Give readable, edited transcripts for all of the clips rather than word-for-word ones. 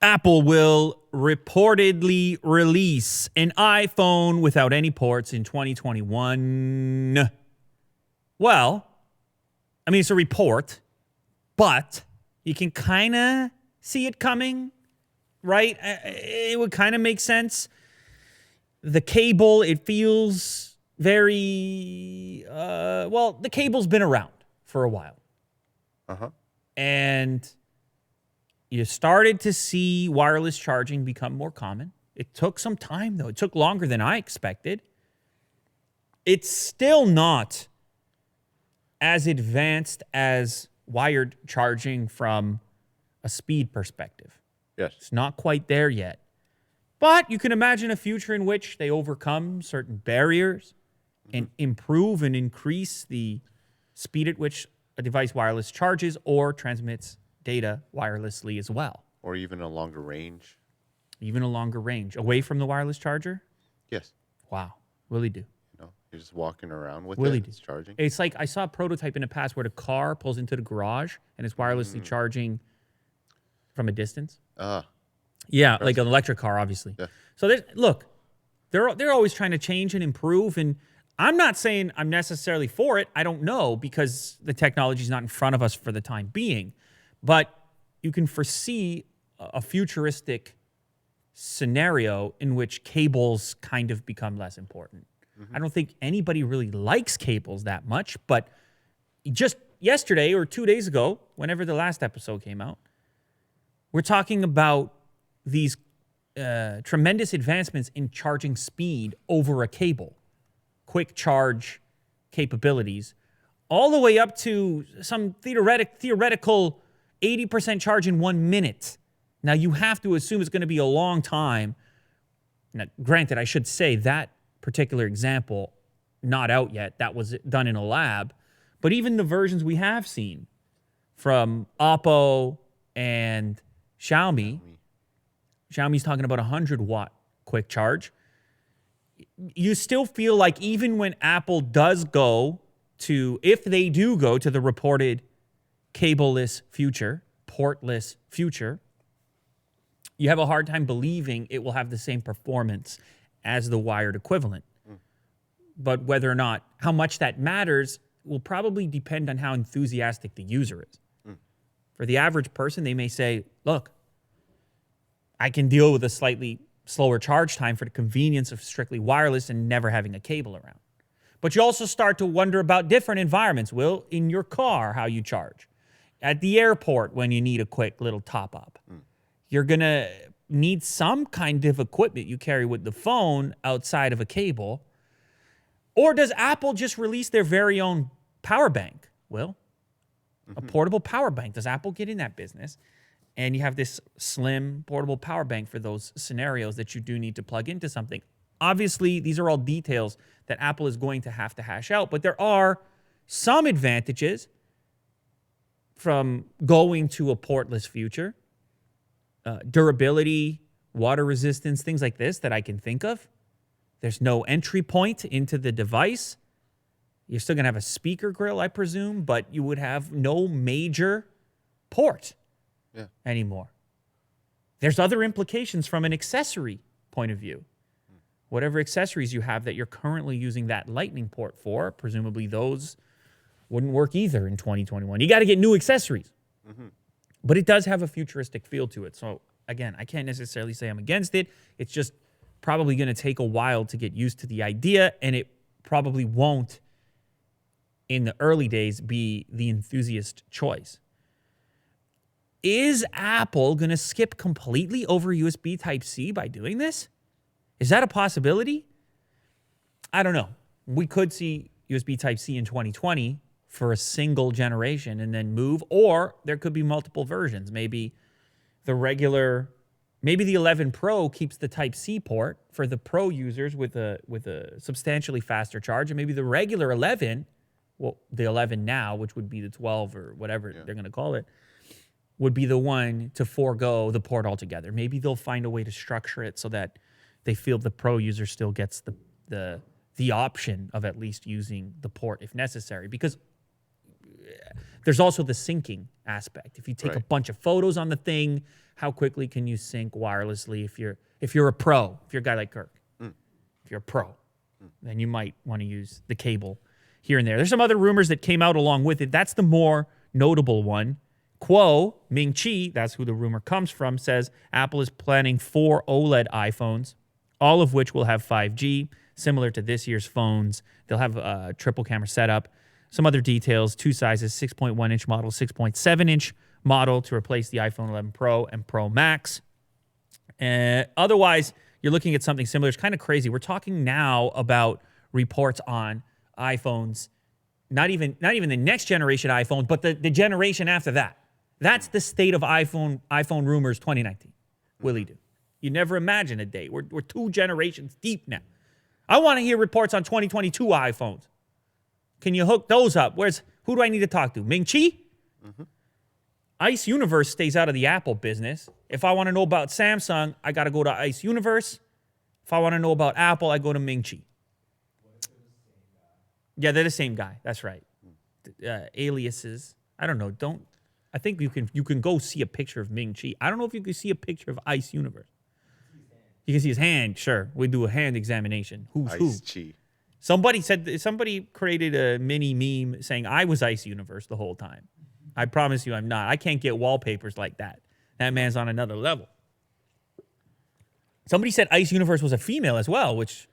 Apple will reportedly release an iPhone without any ports in 2021. Well, I mean, it's a report, but you can kind of see it coming, right? It would kind of make sense. The cable, it feels very, the cable's been around for a while. And you started to see wireless charging become more common. It took some time, though. It took longer than I expected. It's still not as advanced as wired charging from a speed perspective. Yes. It's not quite there yet. But you can imagine a future in which they overcome certain barriers and improve and increase the speed at which a device wireless charges or transmits data wirelessly as well. Or even a longer range. Even a longer range. Away from the wireless charger? Yes. Wow. Really do. You're just walking around with Really it. do. It's charging. It's like I saw a prototype in the past where the car pulls into the garage and it's wirelessly charging from a distance. Yeah, like an electric car, obviously. Yeah. So look, they're always trying to change and improve, and I'm not saying I'm necessarily for it. I don't know because the technology is not in front of us for the time being, but you can foresee a futuristic scenario in which cables kind of become less important. I don't think anybody really likes cables that much, but just yesterday or 2 days ago, whenever the last episode came out, we're talking about these tremendous advancements in charging speed over a cable, quick charge capabilities, all the way up to some theoretical 80% charge in 1 minute. Now, you have to assume it's going to be a long time. Now, granted, I should say that particular example, not out yet. That was done in a lab. But even the versions we have seen from Oppo and Xiaomi's talking about 100-watt quick charge. You still feel like even when Apple does go to, if they do go to the reported cableless future, portless future, you have a hard time believing it will have the same performance as the wired equivalent. But whether or not, how much that matters will probably depend on how enthusiastic the user is. For the average person, they may say, look, I can deal with a slightly slower charge time for the convenience of strictly wireless and never having a cable around. But you also start to wonder about different environments, Will, in your car, how you charge. At the airport, when you need a quick little top-up. You're going to need some kind of equipment you carry with the phone outside of a cable. Or does Apple just release their very own power bank, Will? A portable power bank. Does Apple get in that business? And you have this slim portable power bank for those scenarios that you do need to plug into something. Obviously, these are all details that Apple is going to have to hash out, but there are some advantages from going to a portless future. Durability, water resistance, things like this that I can think of. There's no entry point into the device. You're still going to have a speaker grill, I presume, but you would have no major port anymore. There's other implications from an accessory point of view. Whatever accessories you have that you're currently using that Lightning port for, presumably those wouldn't work either in 2021. You got to get new accessories. But it does have a futuristic feel to it. So, again, I can't necessarily say I'm against it. It's just probably going to take a while to get used to the idea, and it probably won't, in the early days, be the enthusiast choice. Is Apple going to skip completely over USB Type-C by doing this? Is that a possibility? I don't know. We could see USB Type-C in 2020 for a single generation and then move, or there could be multiple versions. Maybe the 11 Pro keeps the Type-C port for the Pro users with a substantially faster charge, and maybe the regular 11, well, the 11 now, which would be the 12 or whatever they're going to call it, would be the one to forego the port altogether. Maybe they'll find a way to structure it so that they feel the Pro user still gets the option of at least using the port if necessary. Because There's also the syncing aspect. If you take a Right. bunch of photos on the thing, how quickly can you sync wirelessly if you're a pro, if you're a guy like Kirk? If you're a pro, then you might want to use the cable here and there. There's some other rumors that came out along with it. That's the more notable one. Kuo Ming-Chi, that's who the rumor comes from, says Apple is planning 4 OLED iPhones, all of which will have 5G, similar to this year's phones. They'll have a triple camera setup. Some other details, 2 sizes, 6.1-inch model, 6.7-inch model to replace the iPhone 11 Pro and Pro Max. Otherwise, you're looking at something similar. It's kind of crazy. We're talking now about reports on iPhones, not even the next generation iPhone, but the generation after that. That's the state of iPhone rumors 2019. Willie do. You never imagine a day. We're 2 generations deep now. I want to hear reports on 2022 iPhones. Can you hook those up? Who do I need to talk to? Ming-Chi? Ice Universe stays out of the Apple business. If I want to know about Samsung, I got to go to Ice Universe. If I want to know about Apple, I go to Ming-Chi. Yeah, they're the same guy. That's right. Aliases. I don't know. I think you can go see a picture of Ming-Chi. I don't know if you can see a picture of Ice Universe. You can see his hand. Sure, we do a hand examination. Who's who? Ice-Chi. Somebody created a mini meme saying I was Ice Universe the whole time. I promise you I'm not. I can't get wallpapers like that. That man's on another level. Somebody said Ice Universe was a female as well, which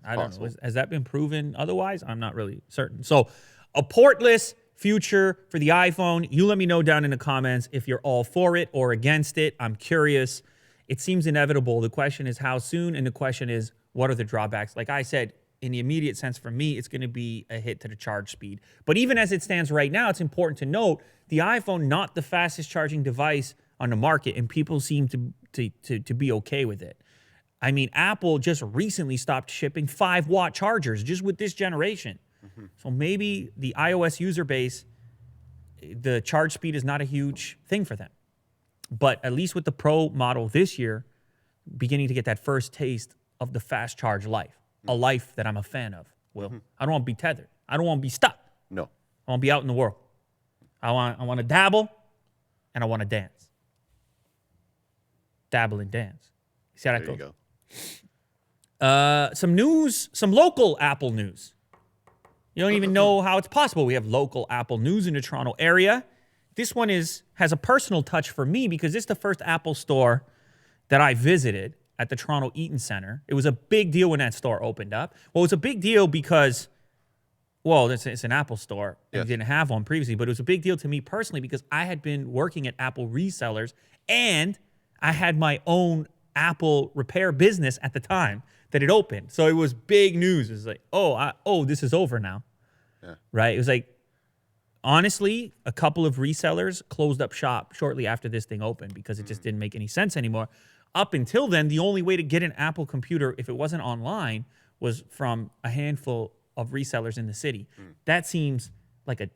I don't know. Has that been proven otherwise? I'm not really certain. So a portless future for the iPhone. You let me know down in the comments if you're all for it or against it. I'm curious. It seems inevitable. The question is how soon, and the question is what are the drawbacks? Like I said, in the immediate sense for me, it's going to be a hit to the charge speed. But even as it stands right now, it's important to note the iPhone, not the fastest charging device on the market, and people seem to be okay with it. I mean, Apple just recently stopped shipping 5-watt chargers just with this generation. So maybe the iOS user base, the charge speed is not a huge thing for them. But at least with the Pro model this year, beginning to get that first taste of the fast charge life, a life that I'm a fan of, Will. I don't want to be tethered. I don't want to be stuck. No. I want to be out in the world. I want to dabble, and I want to dance. Dabble and dance. See how that There goes? you go. Some news, some local Apple news. You don't even know how it's possible. We have local Apple news in the Toronto area. This one has a personal touch for me because this is the first Apple store that I visited at the Toronto Eaton Centre. It was a big deal when that store opened up. Well, it was a big deal because, well, it's an Apple store. Yes. We didn't have one previously, but it was a big deal to me personally because I had been working at Apple resellers and I had my own Apple repair business at the time that it opened. So it was big news. It was like, this is over now. Yeah. Right? It was like, honestly, a couple of resellers closed up shop shortly after this thing opened because it just didn't make any sense anymore. Up until then, the only way to get an Apple computer, if it wasn't online, was from a handful of resellers in the city. That seems like a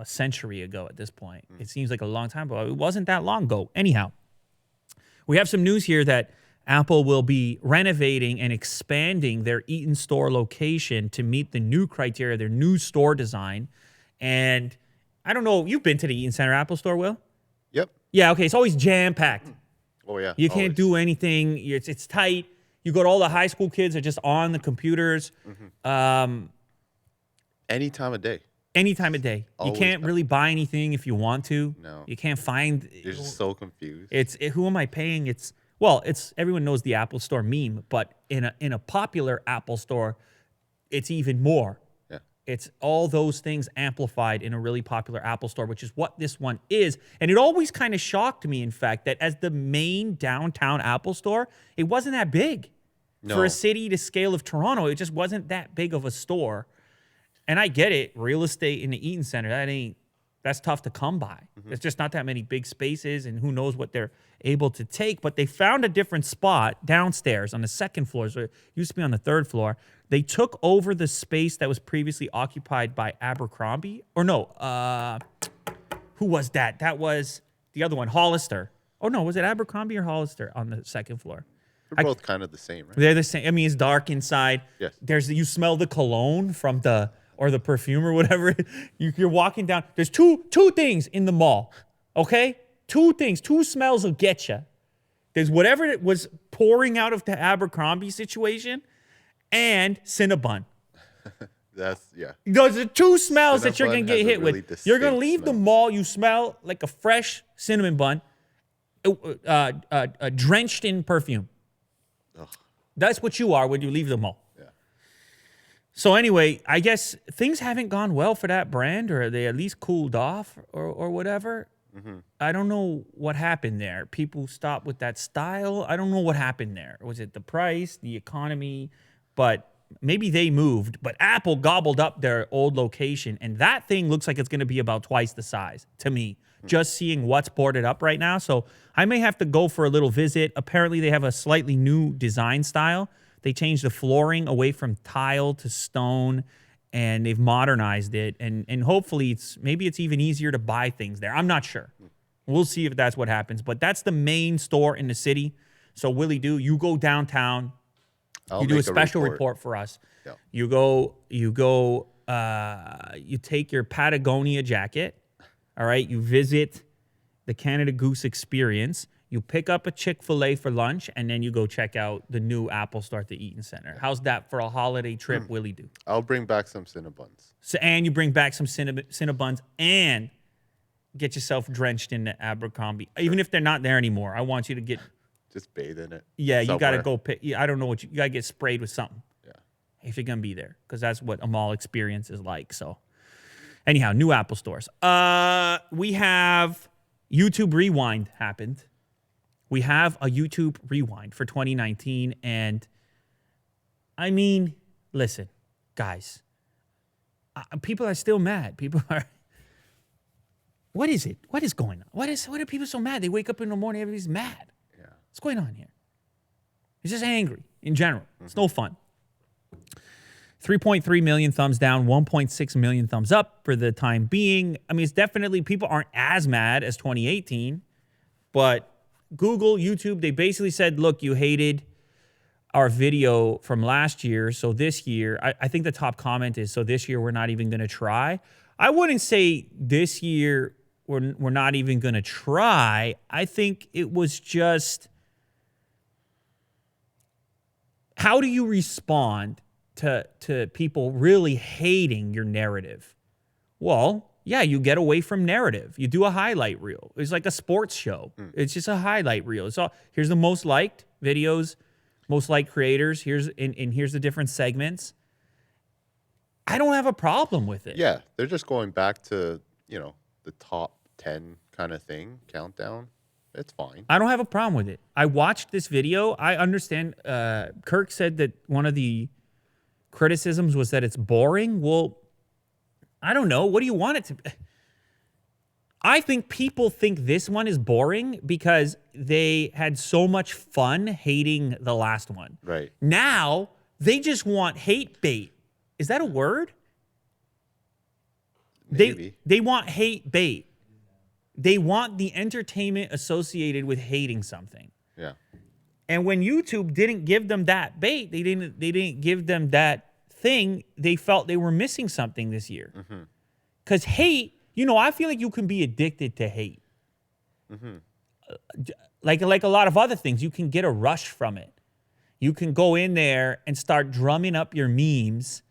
century ago at this point. It seems like a long time ago. It wasn't that long ago. Anyhow, we have some news here that Apple will be renovating and expanding their Eaton store location to meet the new criteria, their new store design. And I don't know, you've been to the Eaton Center Apple store, Will? Yep. Yeah, okay, it's always jam-packed. Oh, yeah. You can't always. do anything. It's tight. You go to all the high school kids are just on the computers. Any time of day. Any time of day. Always You can't packed. really buy anything if you want to. No. You can't find... You're just so confused. Who am I paying? It's everyone knows the Apple Store meme, but in a popular Apple Store, it's even more. Yeah. It's all those things amplified in a really popular Apple Store, which is what this one is. And it always kind of shocked me, in fact, that as the main downtown Apple Store, it wasn't that big. No. For a city to scale of Toronto, it just wasn't that big of a store. And I get it, real estate in the Eaton Center, that's tough to come by. There's just not that many big spaces, and who knows what they're able to take. But they found a different spot downstairs on the second floor. So it used to be on the third floor. They took over the space that was previously occupied by Abercrombie. Or no, who was that? That was the other one, Hollister. Oh, no, was it Abercrombie or Hollister on the second floor? They're both kind of the same, right? They're the same. I mean, it's dark inside. Yes. You smell the cologne from the or the perfume or whatever. You're walking down. There's two things in the mall, okay? Two things, two smells will get you. There's whatever it was pouring out of the Abercrombie situation and Cinnabon. Yeah. Those are two smells that you're Cinnabon going to get has a hit really with. You're going to distinct leave the smell. mall, you smell like a fresh cinnamon bun, drenched in perfume. Ugh. That's what you are when you leave the mall. Yeah. So anyway, I guess things haven't gone well for that brand, or they at least cooled off or whatever. Mm-hmm. I don't know what happened there. People stopped with that style. I don't know what happened there. Was it the price, the economy? But maybe they moved. But Apple gobbled up their old location, and that thing looks like it's going to be about twice the size to me, just seeing what's boarded up right now. So I may have to go for a little visit. Apparently, they have a slightly new design style. They changed the flooring away from tile to stone, and they've modernized it. And hopefully, maybe it's even easier to buy things there. I'm not sure. We'll see if that's what happens. But that's the main store in the city. So, Willie Do, you go downtown. You do a special report for us. Yeah. You take your Patagonia jacket. All right. You visit the Canada Goose experience. You pick up a Chick-fil-A for lunch, and then you go check out the new Apple store at the Eaton Center. How's that for a holiday trip, Willie Do? I'll bring back some Cinnabons. So, and you bring back some Cinnabons and get yourself drenched in the Abercrombie. Even if they're not there anymore, I want you to get... Just bathe in it. Yeah, you got to somewhere. go pick... I don't know what you got to get sprayed with something. Yeah. If you're going to be there, because that's what a mall experience is like. So anyhow, new Apple stores. We have YouTube Rewind happened. We have a YouTube Rewind for 2019. And I mean, listen, guys, people are still mad. People are... What is it? What is going on? What are people so mad? They wake up in the morning, everybody's mad. Yeah. What's going on here? He's just angry in general. It's no fun. 3.3 million thumbs down, 1.6 million thumbs up for the time being. I mean, it's definitely, people aren't as mad as 2018, but Google, YouTube, they basically said, look, you hated our video from last year, so this year, I think the top comment is, so this year we're not even going to try. I wouldn't say this year we're not even going to try. I think it was just, how do you respond to people really hating your narrative? Well, yeah, you get away from narrative. You do a highlight reel. It's like a sports show. It's just a highlight reel. So here's the most liked videos, most liked creators. Here's the different segments. I don't have a problem with it. Yeah, they're just going back to, the top 10 kind of thing, countdown. It's fine. I don't have a problem with it. I watched this video. I understand. Kirk said that one of the criticisms was that it's boring. Well, I don't know. What do you want it to be? I think people think this one is boring because they had so much fun hating the last one. Right. Now, they just want hate bait. Is that a word? Maybe. They want hate bait. They want the entertainment associated with hating something. Yeah. And when YouTube didn't give them that bait, they didn't give them that thing, they felt they were missing something this year. Because hate, I feel like you can be addicted to hate. Like a lot of other things, you can get a rush from it. You can go in there and start drumming up your memes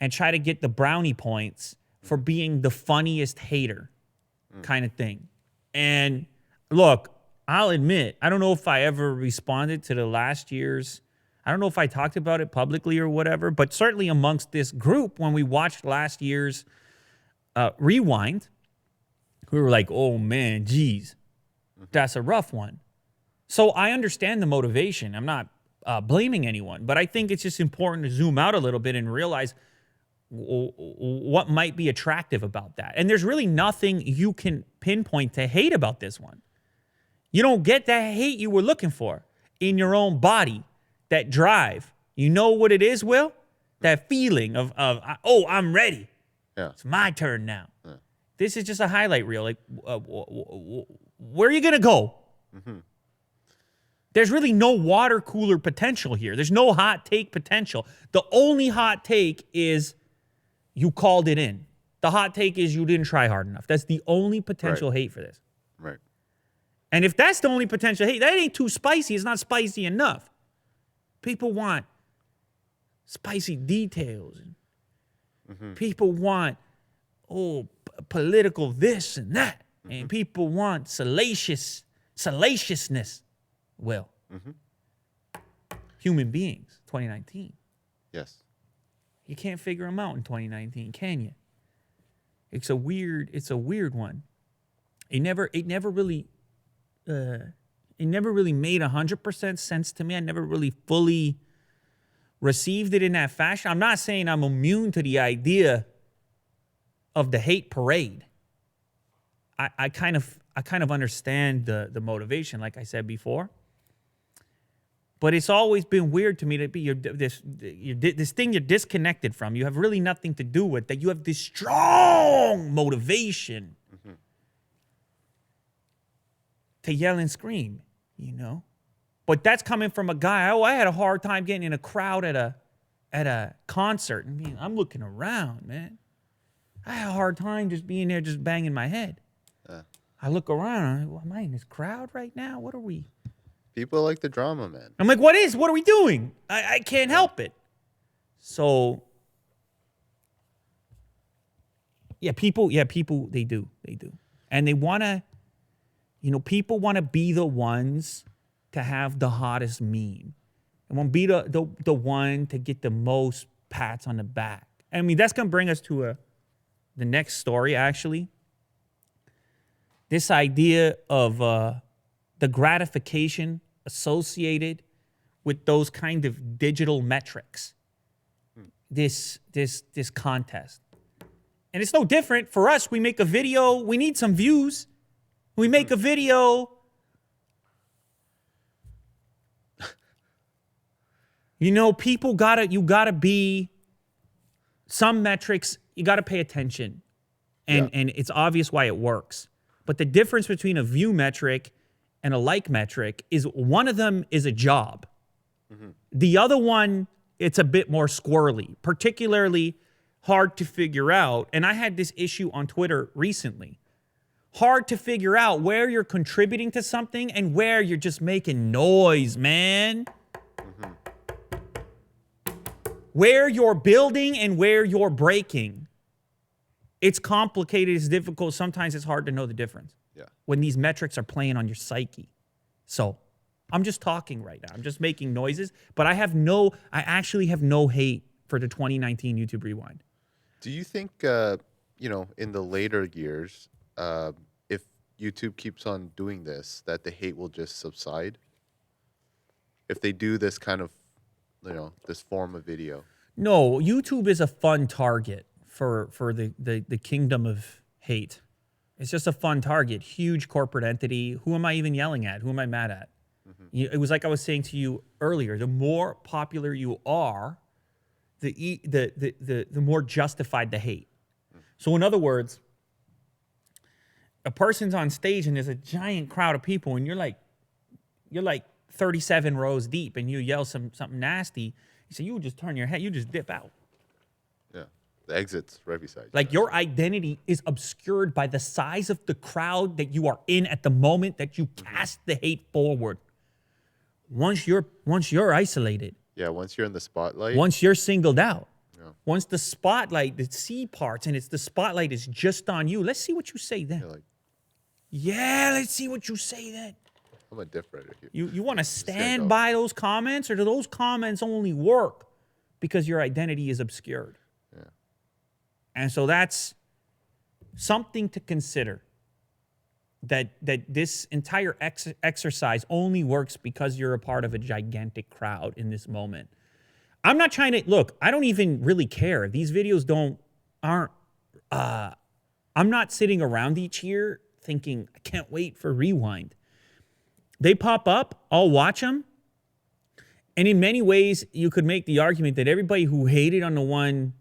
and try to get the brownie points for being the funniest hater kind of thing. And look, I'll admit, I don't know if I ever responded to the last year's, I don't know if I talked about it publicly or whatever, but certainly amongst this group, when we watched last year's Rewind, we were like, oh man, geez, that's a rough one. So I understand the motivation. I'm not blaming anyone, but I think it's just important to zoom out a little bit and realize what might be attractive about that. And there's really nothing you can pinpoint to hate about this one. You don't get that hate you were looking for in your own body, that drive. You know what it is, Will? That feeling of oh, I'm ready. Yeah. It's my turn now. Yeah. This is just a highlight reel. Like, where are you going to go? There's really no water cooler potential here. There's no hot take potential. The only hot take is you called it in. The hot take is you didn't try hard enough. That's the only potential hate for this. Right. And if that's the only potential hate, that ain't too spicy. It's not spicy enough. People want spicy details. People want, political this and that. And people want salaciousness. Well, human beings, 2019. Yes. You can't figure them out in 2019, can you? It's a weird one. It never really made 100% sense to me. I never really fully received it in that fashion. I'm not saying I'm immune to the idea of the hate parade. I kind of understand the motivation, like I said before. But it's always been weird to me to be this thing you're disconnected from. You have really nothing to do with that. You have this strong motivation to yell and scream, But that's coming from a guy. I had a hard time getting in a crowd at a concert. I'm looking around, man. I had a hard time just being there, just banging my head. I look around. I'm like, am I in this crowd right now? What are we? People like the drama, man. I'm like, what are we doing? I can't help it. So, people, they do. And they want to, people want to be the ones to have the hottest meme. And want to be the one to get the most pats on the back. That's going to bring us to the next story, actually. This idea of the gratification associated with those kind of digital metrics. This contest. And it's no different for us. We make a video, we need some views. We make a video. People you gotta be some metrics, you gotta pay attention. And it's obvious why it works. But the difference between a view metric and a like metric is one of them is a job. The other one, it's a bit more squirrely, particularly hard to figure out. And I had this issue on Twitter recently. Hard to figure out where you're contributing to something and where you're just making noise, man. Where you're building and where you're breaking. It's complicated, it's difficult. Sometimes it's hard to know the difference. When these metrics are playing on your psyche. So I'm just talking right now. I'm just making noises, but I actually have no hate for the 2019 YouTube Rewind. Do you think, in the later years, if YouTube keeps on doing this, that the hate will just subside? If they do this kind of, this form of video? No, YouTube is a fun target for the kingdom of hate. It's just a fun target, huge corporate entity. Who am I even yelling at? Who am I mad at? It was like I was saying to you earlier, the more popular you are, the more justified the hate. So in other words, a person's on stage and there's a giant crowd of people and you're like 37 rows deep and you yell something nasty. So you just turn your head, you just dip out. Yeah, the exit's right beside you. Like your identity is obscured by the size of the crowd that you are in at the moment that you cast the hate forward. Once you're isolated. Yeah, once you're in the spotlight. Once you're singled out. Yeah. Once the spotlight, the C parts, and the spotlight is just on you. Let's see what you say then. Let's see what you say then. I'm a diff writer here. You want to stand by those comments, or do those comments only work because your identity is obscured? Yeah. And so that's something to consider. That this entire exercise only works because you're a part of a gigantic crowd in this moment. I'm not trying to look. I don't even really care. These videos aren't. I'm not sitting around each year thinking I can't wait for Rewind. They pop up. I'll watch them. And in many ways, you could make the argument that everybody who hated on the one,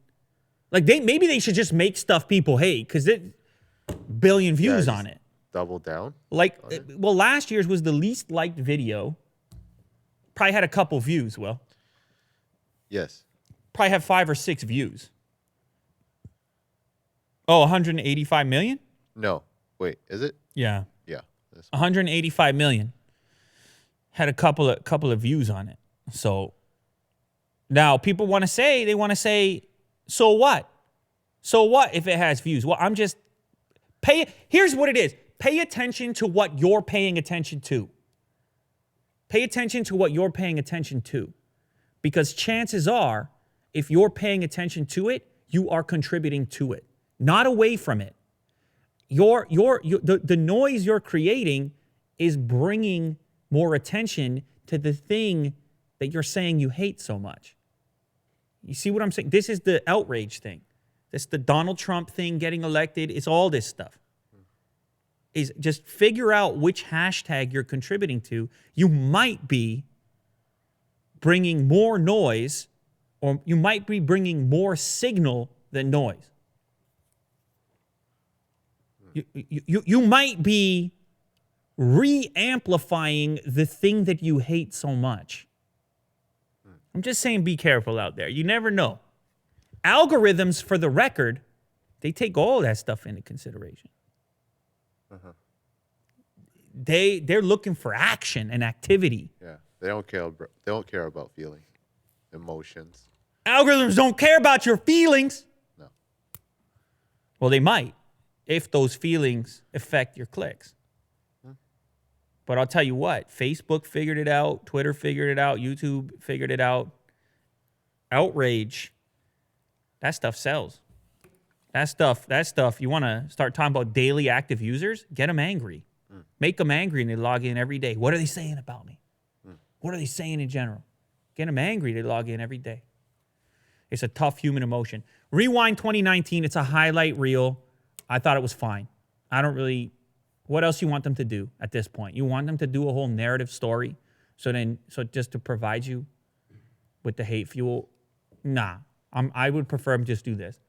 maybe they should just make stuff people hate because it billion views on it. Double down? Last year's was the least liked video. Probably had a couple views, Yes. Probably have 5 or 6 views. Oh, 185 million? No, wait, is it? Yeah. Yeah. This 185 million. Had a couple of views on it. So now people want to say, so what? So what if it has views? Well, here's what it is. Pay attention to what you're paying attention to. Pay attention to what you're paying attention to. Because chances are, if you're paying attention to it, you are contributing to it, not away from it. The noise you're creating is bringing more attention to the thing that you're saying you hate so much. You see what I'm saying? This is the outrage thing. This is the Donald Trump thing, getting elected. It's all this stuff. Is just figure out which hashtag you're contributing to. You might be bringing more noise, or you might be bringing more signal than noise. You might be re-amplifying the thing that you hate so much. I'm just saying, be careful out there. You never know. Algorithms, for the record, they take all that stuff into consideration. Uh-huh. They're looking for action and activity. Yeah, they don't care about feelings, emotions. Algorithms don't care about your feelings. No. Well, they might if those feelings affect your clicks. But I'll tell you what, Facebook figured it out, Twitter figured it out, YouTube figured it out. Outrage, that stuff sells. That stuff, you want to start talking about daily active users, get them angry. Make them angry and they log in every day. What are they saying about me? What are they saying in general? Get them angry, they log in every day. It's a tough human emotion. Rewind 2019, it's a highlight reel. I thought it was fine. What else you want them to do at this point? You want them to do a whole narrative story? So just to provide you with the hate fuel? Nah, I would prefer them just do this.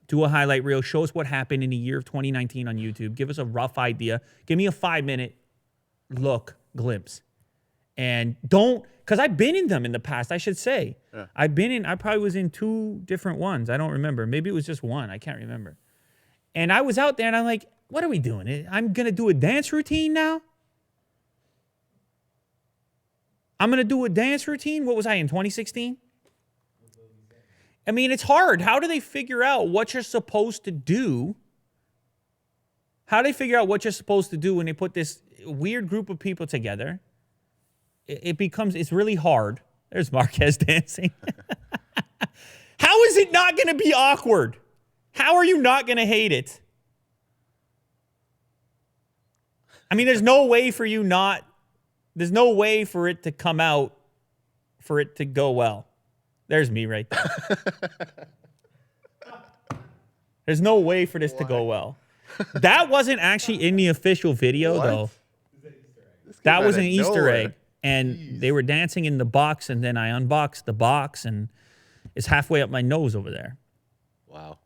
Do a highlight reel. Show us what happened in the year of 2019 on YouTube. Give us a rough idea. Give me a 5-minute glimpse. And because I've been in them in the past, I should say. Yeah. I probably was in 2 different ones. I don't remember. Maybe it was just one. I can't remember. And I was out there and I'm like, what are we doing? I'm going to do a dance routine now? I'm going to do a dance routine? What was I in 2016? I mean, it's hard. How do they figure out what you're supposed to do? How do they figure out what you're supposed to do when they put this weird group of people together? It's really hard. There's Marquez dancing. How is it not going to be awkward? How are you not going to hate it? I mean, there's no way for it to come out, for it to go well. There's me right there. There's no way for this to go well. That wasn't actually in the official video, though. That was an Easter egg. And they were dancing in the box, and then I unboxed the box, and it's halfway up my nose over there. Wow.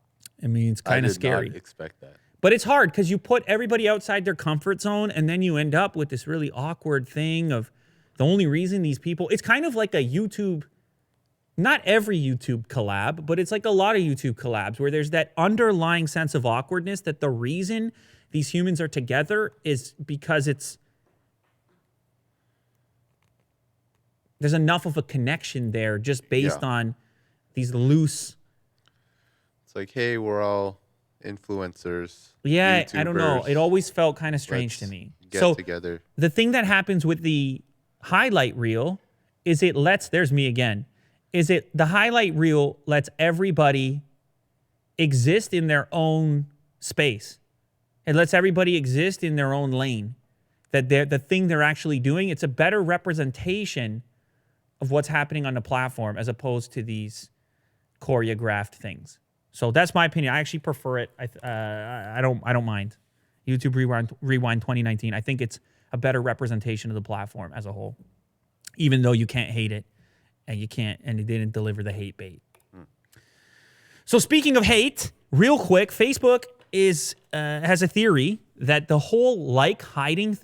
I mean, it's kind of scary. I did not expect that. But it's hard because you put everybody outside their comfort zone, and then you end up with this really awkward thing of the only reason these people... It's kind of like a YouTube... Not every YouTube collab, but it's like a lot of YouTube collabs where there's that underlying sense of awkwardness that the reason these humans are together is because there's enough of a connection there just based on these loose... It's like, hey, we're all influencers. Yeah, YouTubers. I don't know. It always felt kind of strange to me. Get together. The thing that happens with the highlight reel is there's me again. The highlight reel lets everybody exist in their own space. It lets everybody exist in their own lane. That the thing they're actually doing, it's a better representation of what's happening on the platform as opposed to these choreographed things. So that's my opinion. I actually prefer it. I don't mind. YouTube Rewind 2019. I think it's a better representation of the platform as a whole, even though you can't hate it. And you can't, and it didn't deliver the hate bait. So speaking of hate, real quick, Facebook has a theory that the whole hiding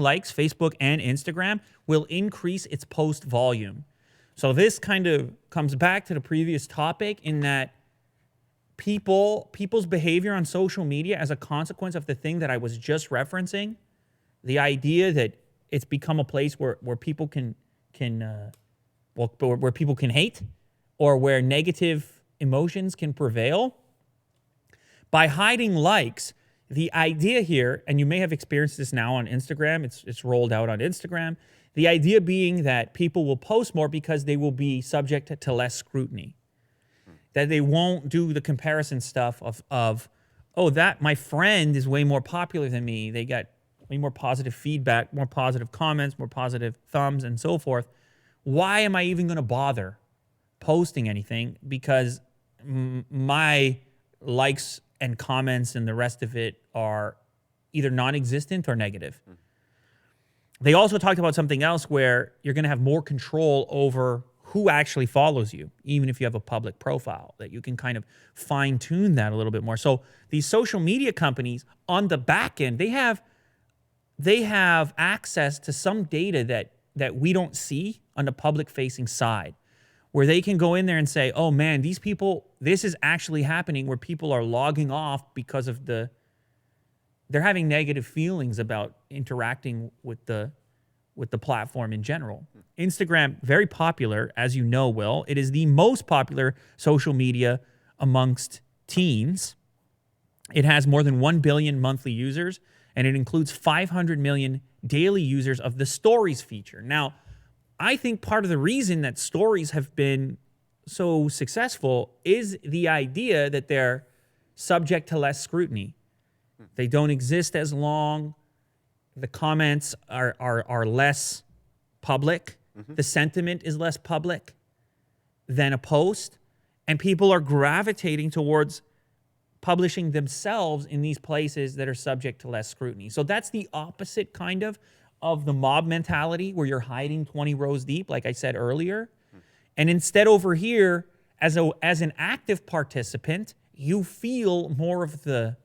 likes, Facebook and Instagram, will increase its post volume. So this kind of comes back to the previous topic in that people's behavior on social media as a consequence of the thing that I was just referencing, the idea that it's become a place where people can where people can hate or where negative emotions can prevail. By hiding likes, the idea here, and you may have experienced this now on Instagram, it's rolled out on Instagram, the idea being that people will post more because they will be subject to less scrutiny. That they won't do the comparison stuff of oh, that my friend is way more popular than me. They got way more positive feedback, more positive comments, more positive thumbs, and so forth. Why am I even going to bother posting anything? Because my likes and comments and the rest of it are either non-existent or negative. They also talked about something else where you're going to have more control over who actually follows you, even if you have a public profile, that you can kind of fine tune that a little bit more. So these social media companies on the back end, they have access to some data that we don't see on the public facing side, where they can go in there and say, oh man, these people, this is actually happening where people are logging off because of they're having negative feelings about interacting with the platform in general. Instagram, very popular, as you know, Will. It is the most popular social media amongst teens. It has more than 1 billion monthly users, and it includes 500 million daily users of the Stories feature. Now, I think part of the reason that Stories have been so successful is the idea that they're subject to less scrutiny. They don't exist as long. The comments are less public. The sentiment is less public than a post. And people are gravitating towards publishing themselves in these places that are subject to less scrutiny. So that's the opposite kind of the mob mentality where you're hiding 20 rows deep, like I said earlier. And instead over here, as an active participant, you feel more of the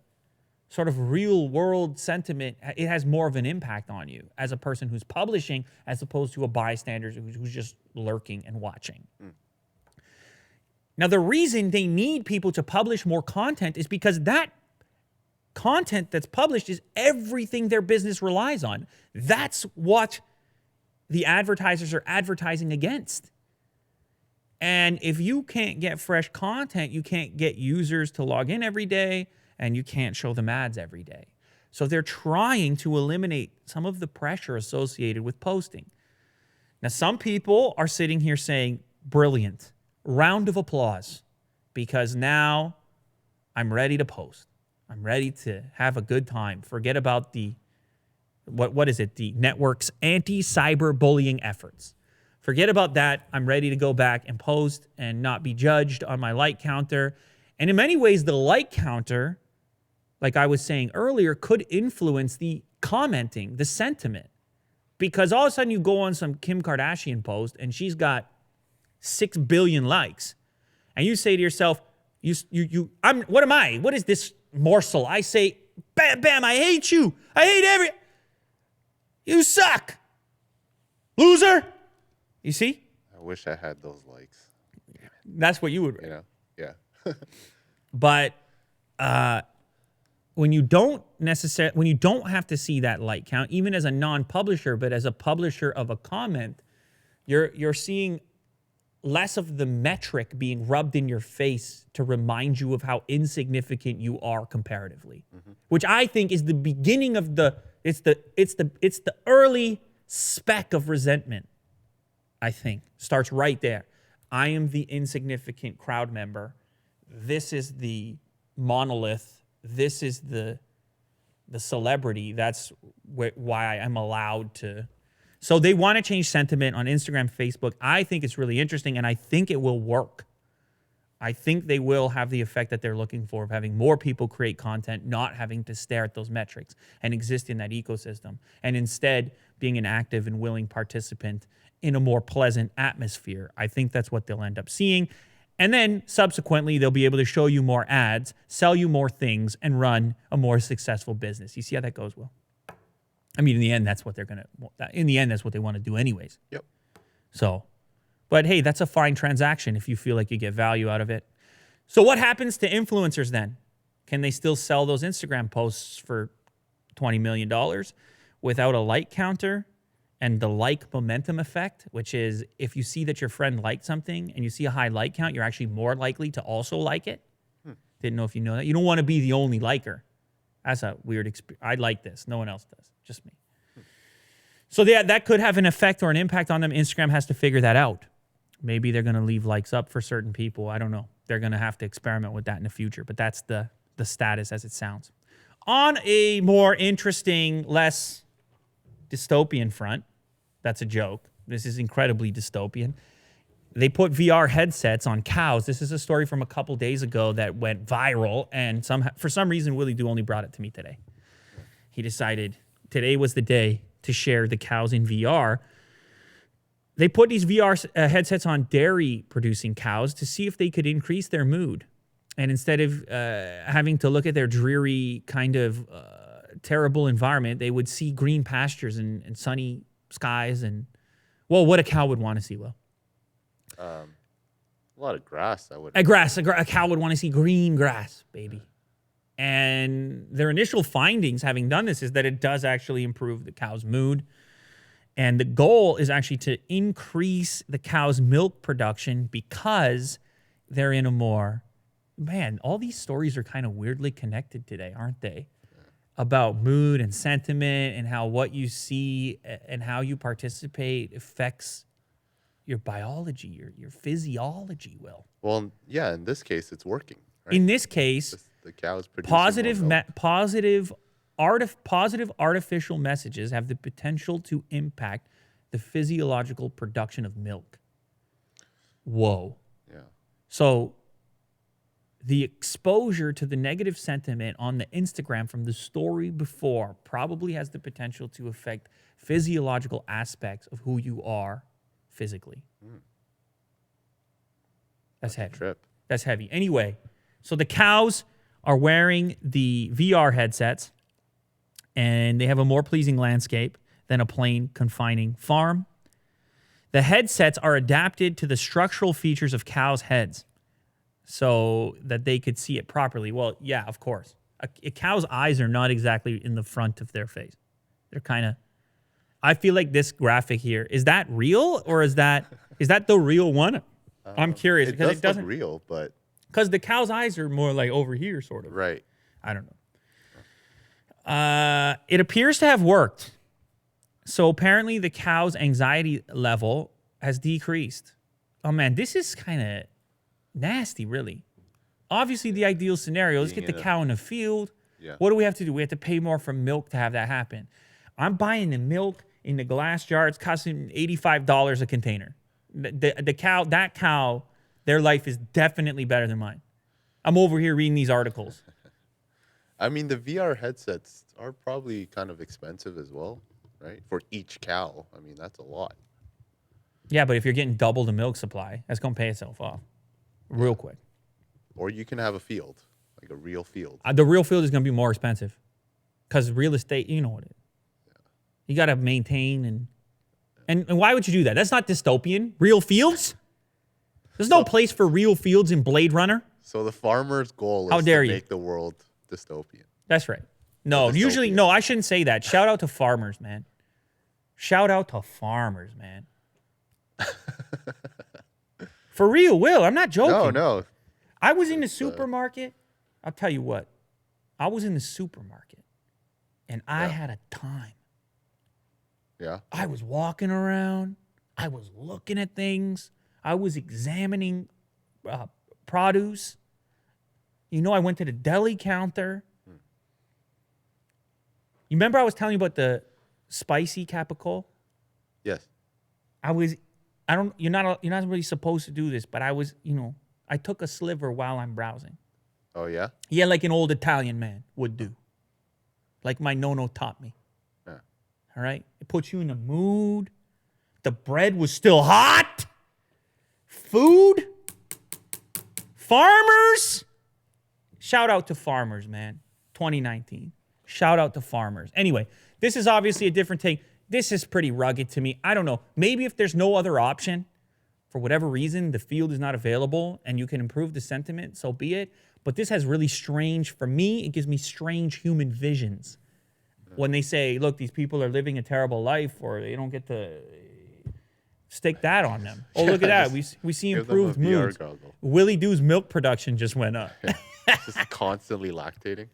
sort of real world sentiment. It has more of an impact on you as a person who's publishing as opposed to a bystander who's just lurking and watching. Now, the reason they need people to publish more content is because that content that's published is everything their business relies on. That's what the advertisers are advertising against. And if you can't get fresh content, you can't get users to log in every day, and you can't show them ads every day. So they're trying to eliminate some of the pressure associated with posting. Now, some people are sitting here saying, brilliant, round of applause, because now I'm ready to post. I'm ready to have a good time. Forget about the network's anti-cyberbullying efforts. Forget about that. I'm ready to go back and post and not be judged on my like counter. And in many ways, the like counter, like I was saying earlier, could influence the commenting, the sentiment. Because all of a sudden you go on some Kim Kardashian post and she's got 6 billion likes. And you say to yourself, what am I? What is this morsel? I say, bam, bam, I hate you. I hate you suck. Loser. You see? I wish I had those likes. That's what you would write. Yeah. But when you don't have to see that like count, even as a non-publisher, but as a publisher of a comment, you're seeing less of the metric being rubbed in your face to remind you of how insignificant you are comparatively, which I think is the beginning of it's the early speck of resentment. I think starts right there. I am the insignificant crowd member. This is the monolith. This is the celebrity. That's why I'm allowed to. So they want to change sentiment on Instagram, Facebook. I think it's really interesting, and I think it will work. I think they will have the effect that they're looking for of having more people create content, not having to stare at those metrics and exist in that ecosystem, and instead being an active and willing participant in a more pleasant atmosphere. I think that's what they'll end up seeing. And then subsequently, they'll be able to show you more ads, sell you more things, and run a more successful business. You see how that goes, Will? I mean, in the end, that's what they want to do anyways. Yep. So, but hey, that's a fine transaction if you feel like you get value out of it. So what happens to influencers then? Can they still sell those Instagram posts for $20 million without a like counter and the like momentum effect, which is if you see that your friend liked something and you see a high like count, you're actually more likely to also like it? Didn't know if you know that. You don't want to be the only liker. That's a weird experience. I like this. No one else does. Just me. So that could have an effect or an impact on them. Instagram has to figure that out. Maybe they're going to leave likes up for certain people. I don't know. They're going to have to experiment with that in the future. But that's the status as it sounds. On a more interesting, less dystopian front, that's a joke. This is incredibly dystopian. They put VR headsets on cows. This is a story from a couple days ago that went viral, and for some reason, Willie Doo only brought it to me today. He decided today was the day to share the cows in VR. They put these VR headsets on dairy-producing cows to see if they could increase their mood. And instead of having to look at their dreary, kind of terrible environment, they would see green pastures and sunny skies and, well, what a cow would want to see, Will. A lot of grass. A cow would want to see green grass, baby. And their initial findings, having done this, is that it does actually improve the cow's mood. And the goal is actually to increase the cow's milk production because they're in a more... Man, all these stories are kind of weirdly connected today, aren't they? About mood and sentiment and how what you see and how you participate affects your biology, your physiology, Will. Well, yeah, in this case, it's working. Right? In this case, the cow's producing positive artificial messages have the potential to impact the physiological production of milk. Whoa. Yeah. So the exposure to the negative sentiment on the Instagram from the story before probably has the potential to affect physiological aspects of who you are physically. That's heavy. Trip. That's heavy. Anyway, so the cows are wearing the VR headsets, and they have a more pleasing landscape than a plain confining farm. The headsets are adapted to the structural features of cows' heads so that they could see it properly. Well, yeah, of course. A cow's eyes are not exactly in the front of their face. They're kind of... I feel like this graphic here, is that real or is that the real one? I'm curious because it doesn't look real, but because the cow's eyes are more like over here, sort of. Right. I don't know. It appears to have worked. So apparently the cow's anxiety level has decreased. Oh man, this is kind of nasty, really. Obviously, the ideal scenario is get the cow in the field. Yeah. What do we have to do? We have to pay more for milk to have that happen. I'm buying the milk in the glass jar. It's costing $85 a container. The cow, their life is definitely better than mine. I'm over here reading these articles. I mean, the VR headsets are probably kind of expensive as well, right? For each cow. I mean, that's a lot. Yeah, but if you're getting double the milk supply, that's going to pay itself off real quick. Or you can have a field, like a real field. The real field is going to be more expensive because real estate, you know what it is. Yeah. You got to maintain and why would you do that? That's not dystopian. Real fields? There's no place for real fields in Blade Runner. So the farmer's goal is to make the world dystopian. That's right. No, usually, no, I shouldn't say that. Shout out to farmers, man. Shout out to farmers, man. For real, Will. I'm not joking. No. I was in the supermarket. I'll tell you what. I was in the supermarket, and I had a time. Yeah. I was walking around. I was looking at things. I was examining produce. You know, I went to the deli counter. You remember I was telling you about the spicy capicola? Yes. You're not really supposed to do this, but I took a sliver while I'm browsing. Oh, yeah? Yeah, like an old Italian man would do. Like my nono taught me. Yeah. All right? It puts you in a mood. The bread was still hot. Food. Farmers. Shout out to farmers, man. 2019. Shout out to farmers. Anyway, this is obviously a different take. This is pretty rugged to me. I don't know. Maybe if there's no other option for whatever reason, the field is not available and you can improve the sentiment, so be it. But this has really strange, for me, it gives me strange human visions. When they say, look, these people are living a terrible life or they don't get to stick that on them. Oh, look at that. We see improved moods. Willie Doo's milk production just went up. Just constantly lactating.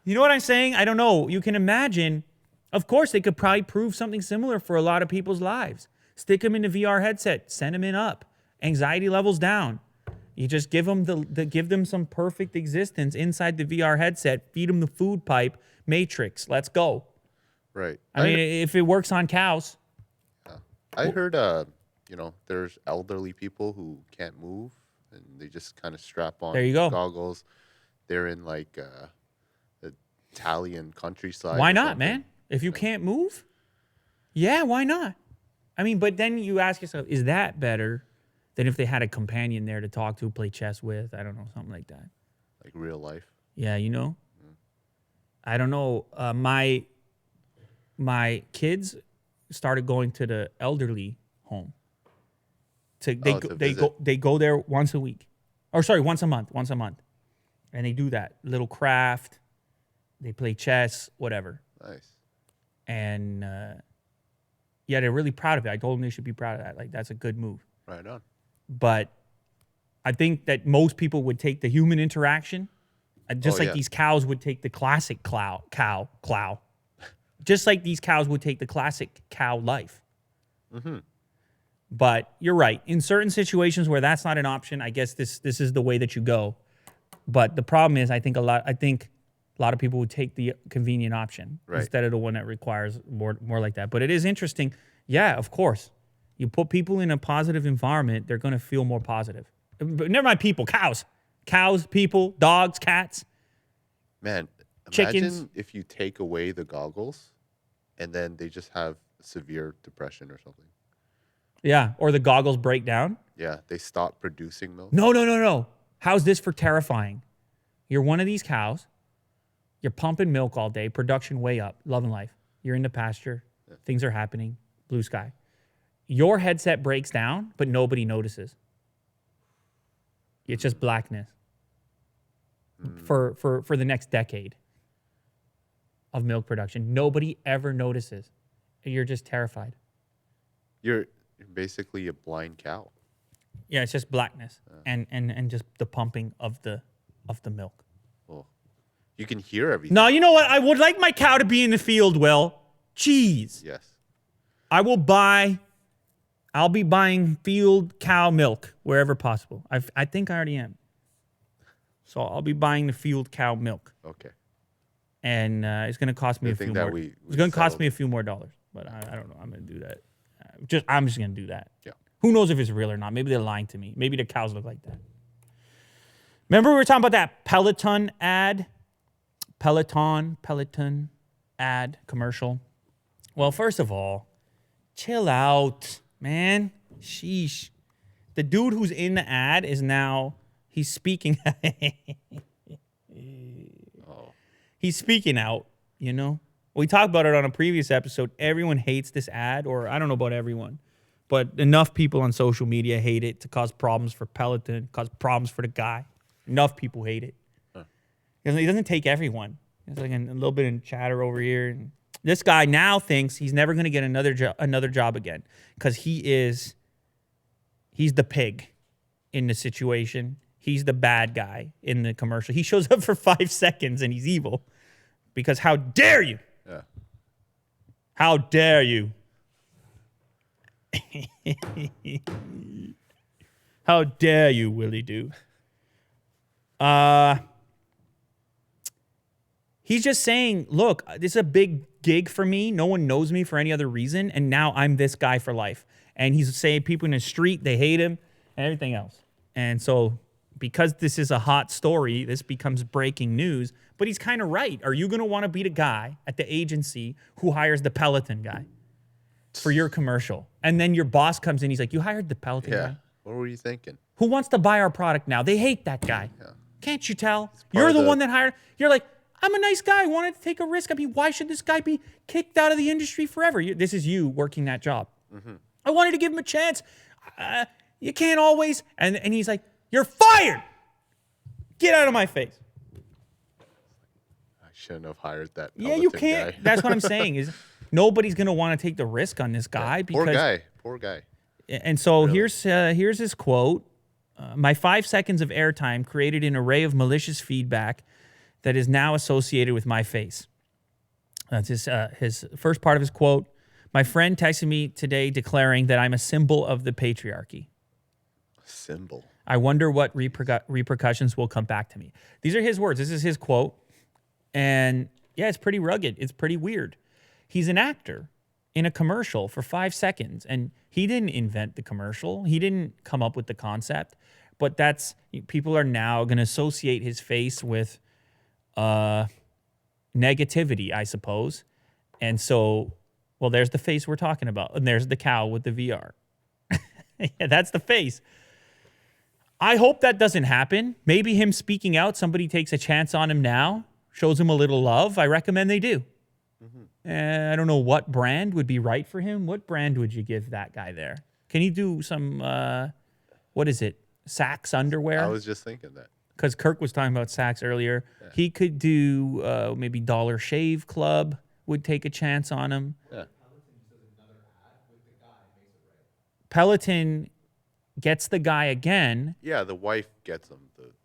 You know what I'm saying? I don't know. You can imagine, of course, they could probably prove something similar for a lot of people's lives. Stick them in a VR headset, sentiment up, anxiety levels down. You just give them give them some perfect existence inside the VR headset, feed them the food pipe, Matrix. Let's go. Right. I mean, if it works on cows. I heard, there's elderly people who can't move and they just kind of strap on There you go. goggles. They're in like the Italian countryside. Why not, man? If you can't move, yeah, why not? I mean, but then you ask yourself, is that better than if they had a companion there to talk to, play chess with? I don't know, something like that. Like real life. Yeah, you know? I don't know. My kids started going to the elderly home. They go there once a week. Or sorry, once a month. And they do that. Little craft. They play chess, whatever. Nice. And yeah, they're really proud of it. I told them they should be proud of that. Like, that's a good move. Right on. But I think that most people would take the human interaction, just like these cows would take the classic cow. Just like these cows would take the classic cow life. Mm-hmm. But you're right. In certain situations where that's not an option, I guess this is the way that you go. But the problem is, I think a lot of people would take the convenient option instead of the one that requires more like that. But it is interesting. Yeah, of course. You put people in a positive environment, they're going to feel more positive. But never mind people, cows. Cows, people, dogs, cats. Man, chickens. Imagine if you take away the goggles and then they just have severe depression or something. Yeah, or the goggles break down. Yeah, they stop producing milk. No. How's this for terrifying? You're one of these cows. You're pumping milk all day, production way up, love and life. You're in the pasture. Yeah. Things are happening, blue sky. Your headset breaks down, but nobody notices. It's just blackness for the next decade of milk production. Nobody ever notices. You're just terrified. You're basically a blind cow. Yeah, it's just blackness and just the pumping of the milk. Oh. You can hear everything. No, you know what? I would like my cow to be in the field, Will. Jeez. Yes. I'll be buying field cow milk wherever possible. I think I already am. So I'll be buying the field cow milk. Okay. And it's going to cost me a few more. It's going to cost me a few more dollars, but I don't know. I'm going to do that. I'm just going to do that. Yeah. Who knows if it's real or not? Maybe they're lying to me. Maybe the cows look like that. Remember we were talking about that Peloton ad? Peloton ad commercial. Well, first of all, chill out, man. Sheesh. The dude who's in the ad is now, he's speaking. He's speaking out, you know? We talked about it on a previous episode. Everyone hates this ad, or I don't know about everyone, but enough people on social media hate it to cause problems for Peloton, cause problems for the guy. Enough people hate it. He doesn't take everyone. There's like a little bit of chatter over here. And this guy now thinks he's never going to get another job again because he's the pig in the situation. He's the bad guy in the commercial. He shows up for 5 seconds and he's evil because how dare you? Yeah. How dare you? How dare you, Willie Doo? He's just saying, look, this is a big gig for me. No one knows me for any other reason. And now I'm this guy for life. And he's saying people in the street, they hate him and everything else. And so because this is a hot story, this becomes breaking news. But he's kind of right. Are you going to want to be the guy at the agency who hires the Peloton guy for your commercial? And then your boss comes in. He's like, you hired the Peloton guy? What were you thinking? Who wants to buy our product now? They hate that guy. Yeah. Can't you tell? You're the one that hired. You're like, I'm a nice guy. I wanted to take a risk. I mean, why should this guy be kicked out of the industry forever? This is you working that job. Mm-hmm. I wanted to give him a chance. You can't always. And he's like, you're fired. Get out of my face. I shouldn't have hired that. Yeah, you Peloton can't. guy. That's what I'm saying is nobody's going to want to take the risk on this guy. Because, Poor guy. And so Really? here's his quote. My 5 seconds of airtime created an array of malicious feedback that is now associated with my face. That's his first part of his quote. My friend texted me today declaring that I'm a symbol of the patriarchy. Symbol. I wonder what repercussions will come back to me. These are his words. This is his quote. And yeah, it's pretty rugged. It's pretty weird. He's an actor in a commercial for 5 seconds. And he didn't invent the commercial. He didn't come up with the concept. But people are now going to associate his face with negativity, I suppose. And so, well, there's the face we're talking about. And there's the cow with the VR. Yeah, that's the face. I hope that doesn't happen. Maybe him speaking out, somebody takes a chance on him now, shows him a little love. I recommend they do. I don't know what brand would be right for him. What brand would you give that guy there? Can he do some, what is it, Saks underwear? I was just thinking that. Because Kirk was talking about Saks earlier. Yeah. He could do maybe Dollar Shave Club would take a chance on him. Yeah. Peloton gets the guy again. Yeah, the wife gets him.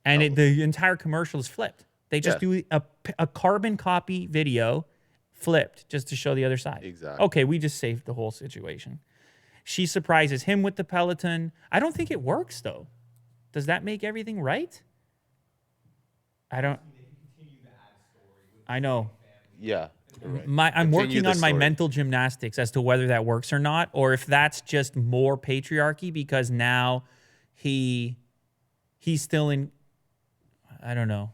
The entire commercial is flipped. They just do a carbon copy video flipped just to show the other side. Exactly. Okay, we just saved the whole situation. She surprises him with the Peloton. I don't think it works, though. Does that make everything right? I don't. I know. Yeah. Right. I'm working on my mental gymnastics as to whether that works or not, or if that's just more patriarchy because now he's still in. I don't know.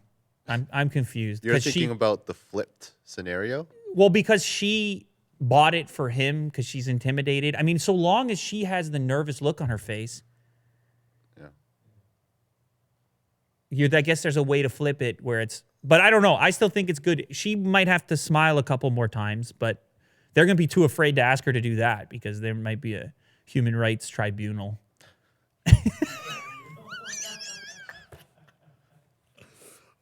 I'm confused. You're thinking about the flipped scenario? Well, because she bought it for him because she's intimidated. I mean, so long as she has the nervous look on her face. Yeah. I guess there's a way to flip it where it's. But I don't know. I still think it's good. She might have to smile a couple more times, but they're going to be too afraid to ask her to do that because there might be a human rights tribunal.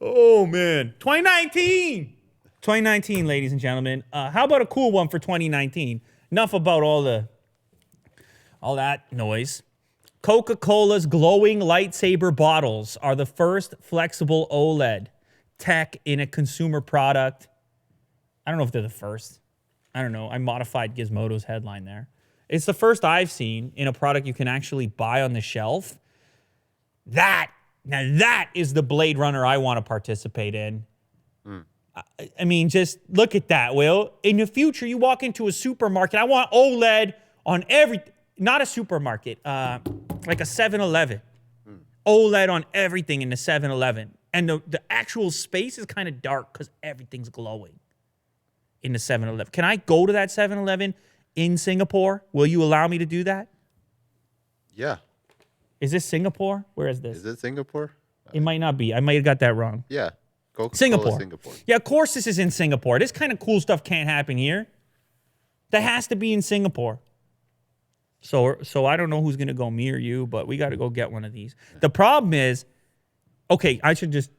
Oh, man. 2019, ladies and gentlemen. How about a cool one for 2019? Enough about all that noise. Coca-Cola's glowing lightsaber bottles are the first flexible OLED tech in a consumer product. I don't know if they're the first. I don't know. I modified Gizmodo's headline there. It's the first I've seen in a product you can actually buy on the shelf. Now that is the Blade Runner I want to participate in. I mean, just look at that, Will. In the future, you walk into a supermarket. I want OLED on everything. Not a supermarket, like a 7-Eleven. OLED on everything in the 7-Eleven. And the actual space is kind of dark because everything's glowing in the 7-Eleven. Can I go to that 7-Eleven in Singapore? Will you allow me to do that? Yeah. Is this Singapore? Where is this? Is it Singapore? It might not be. I might have got that wrong. Yeah. Singapore. Yeah, of course this is in Singapore. This kind of cool stuff can't happen here. That has to be in Singapore. So I don't know who's going to go, me or you, but we got to go get one of these. The problem is, okay, I should just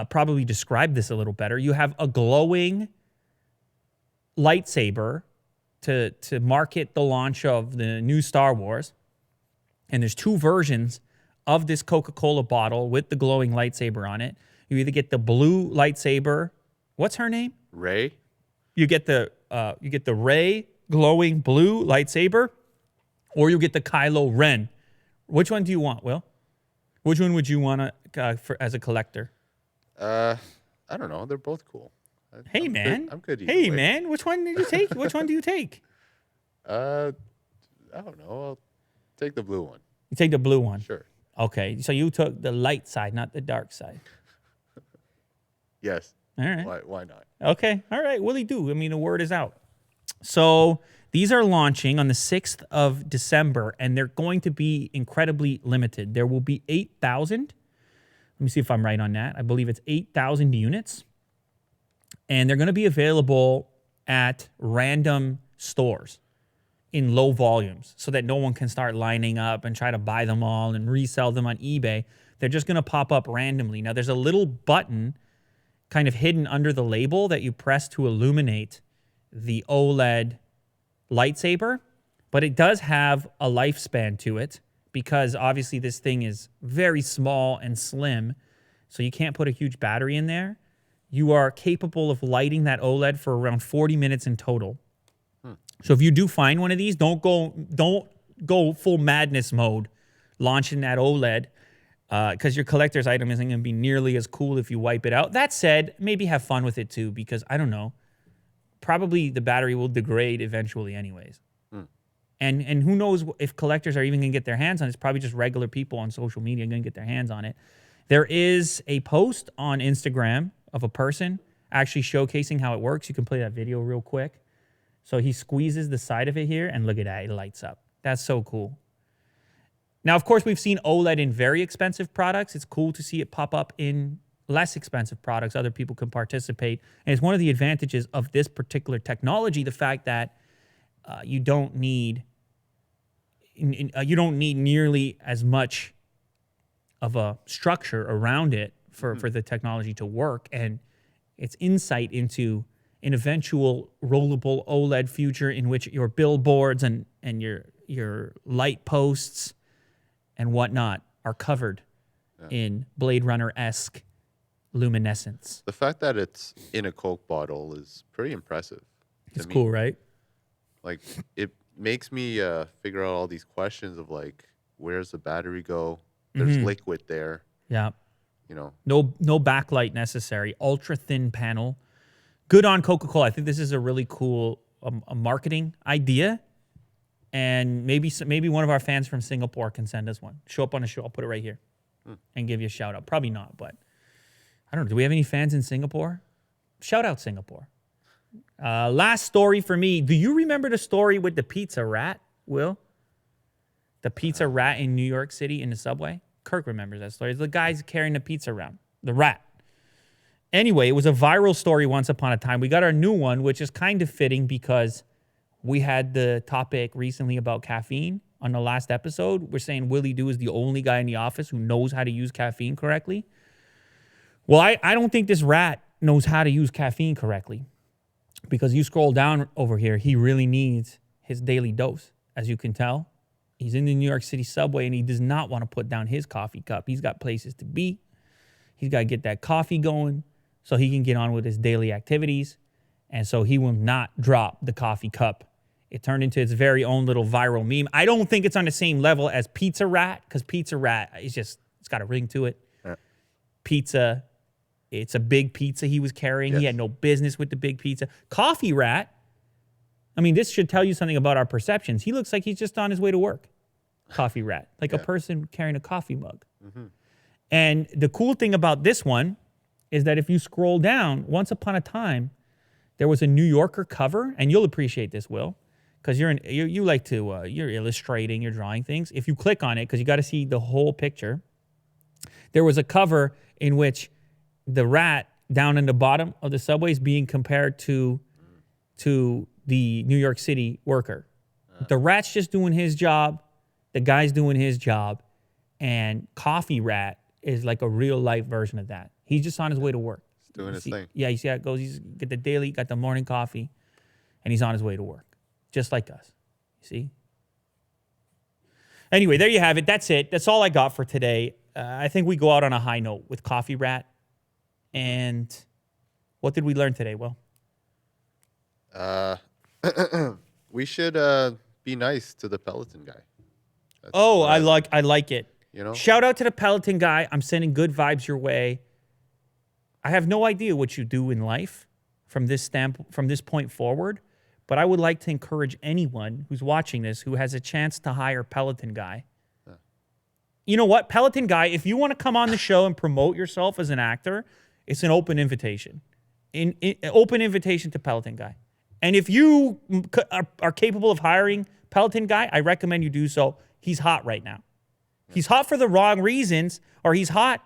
probably describe this a little better. You have a glowing lightsaber to market the launch of the new Star Wars. And there's two versions of this Coca-Cola bottle with the glowing lightsaber on it. You either get the blue lightsaber. What's her name? Rey. You get the Rey glowing blue lightsaber, or you get the Kylo Ren. Which one do you want, Will? Which one would you want as a collector? I don't know. They're both cool. I'm good either Hey, way. man. Which one did you take? Which one do you take? I don't know. I'll take the blue one. You take the blue one. Sure. Okay. So you took the light side, not the dark side. Yes. All right. Why not? Okay. All right. Willie do. I mean, the word is out. So these are launching on the 6th of December, and they're going to be incredibly limited. There will be 8,000. Let me see if I'm right on that. I believe it's 8,000 units. And they're going to be available at random stores. in low volumes so that no one can start lining up and try to buy them all and resell them on eBay. They're just going to pop up randomly. Now, there's a little button kind of hidden under the label that you press to illuminate the OLED lightsaber, but it does have a lifespan to it because obviously this thing is very small and slim, so you can't put a huge battery in there. You are capable of lighting that OLED for around 40 minutes in total. So if you do find one of these, don't go full madness mode launching that OLED because your collector's item isn't going to be nearly as cool if you wipe it out. That said, maybe have fun with it too because, I don't know, probably the battery will degrade eventually anyways. And who knows if collectors are even going to get their hands on it. It's probably just regular people on social media going to get their hands on it. There is a post on Instagram of a person actually showcasing how it works. You can play that video real quick. So he squeezes the side of it here, and look at that. It lights up. That's so cool. Now, of course, we've seen OLED in very expensive products. It's cool to see it pop up in less expensive products. Other people can participate. And it's one of the advantages of this particular technology, the fact that you don't need nearly as much of a structure around it for the technology to work. And it's insight into an eventual rollable OLED future in which your billboards and your light posts and whatnot are covered in Blade Runner-esque luminescence. The fact that it's in a Coke bottle is pretty impressive. It's cool, right? Like, it makes me figure out all these questions of, like, where's the battery go? There's liquid there. Yeah. You know. No backlight necessary. Ultra thin panel. Good on Coca-Cola. I think this is a really cool a marketing idea. And maybe one of our fans from Singapore can send us one. Show up on a show. I'll put it right here and give you a shout out. Probably not, but I don't know. Do we have any fans in Singapore? Shout out Singapore. Last story for me. Do you remember the story with the pizza rat, Will? The pizza rat in New York City in the subway? Kirk remembers that story. It's the guy's carrying the pizza around. The rat. Anyway, it was a viral story once upon a time. We got our new one, which is kind of fitting because we had the topic recently about caffeine on the last episode. We're saying Willie Doo is the only guy in the office who knows how to use caffeine correctly. Well, I don't think this rat knows how to use caffeine correctly because you scroll down over here, he really needs his daily dose. As you can tell, he's in the New York City subway and he does not want to put down his coffee cup. He's got places to be. He's got to get that coffee going so he can get on with his daily activities. And so he will not drop the coffee cup. It turned into its very own little viral meme. I don't think it's on the same level as Pizza Rat because Pizza Rat is just, it's got a ring to it. Yeah. Pizza, it's a big pizza he was carrying. Yes. He had no business with the big pizza. Coffee Rat, I mean, this should tell you something about our perceptions. He looks like he's just on his way to work. Coffee Rat, like a person carrying a coffee mug. Mm-hmm. And the cool thing about this one is that if you scroll down, once upon a time, there was a New Yorker cover, and you'll appreciate this, Will, because you like to, you're illustrating, you're drawing things. If you click on it, because you got to see the whole picture, there was a cover in which the rat down in the bottom of the subway is being compared to the New York City worker. The rat's just doing his job, the guy's doing his job, and Coffee Rat is like a real life version of that. He's just on his way to work. He's doing his thing. Yeah, you see how it goes? He's got the daily, got the morning coffee, and he's on his way to work. Just like us. You see? Anyway, there you have it. That's it. That's all I got for today. I think we go out on a high note with Coffee Rat. And what did we learn today, Will? We should be nice to the Peloton guy. That's I like it. You know? Shout out to the Peloton guy. I'm sending good vibes your way. I have no idea what you do in life from this point forward, but I would like to encourage anyone who's watching this who has a chance to hire Peloton guy. Yeah. You know what? Peloton guy, if you want to come on the show and promote yourself as an actor, it's an open invitation. Open invitation to Peloton guy. And if you are capable of hiring Peloton guy, I recommend you do so. He's hot right now. He's hot for the wrong reasons, or he's hot.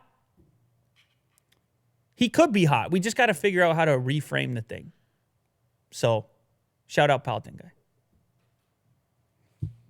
He could be hot. We just got to figure out how to reframe the thing. So, shout out Peloton guy.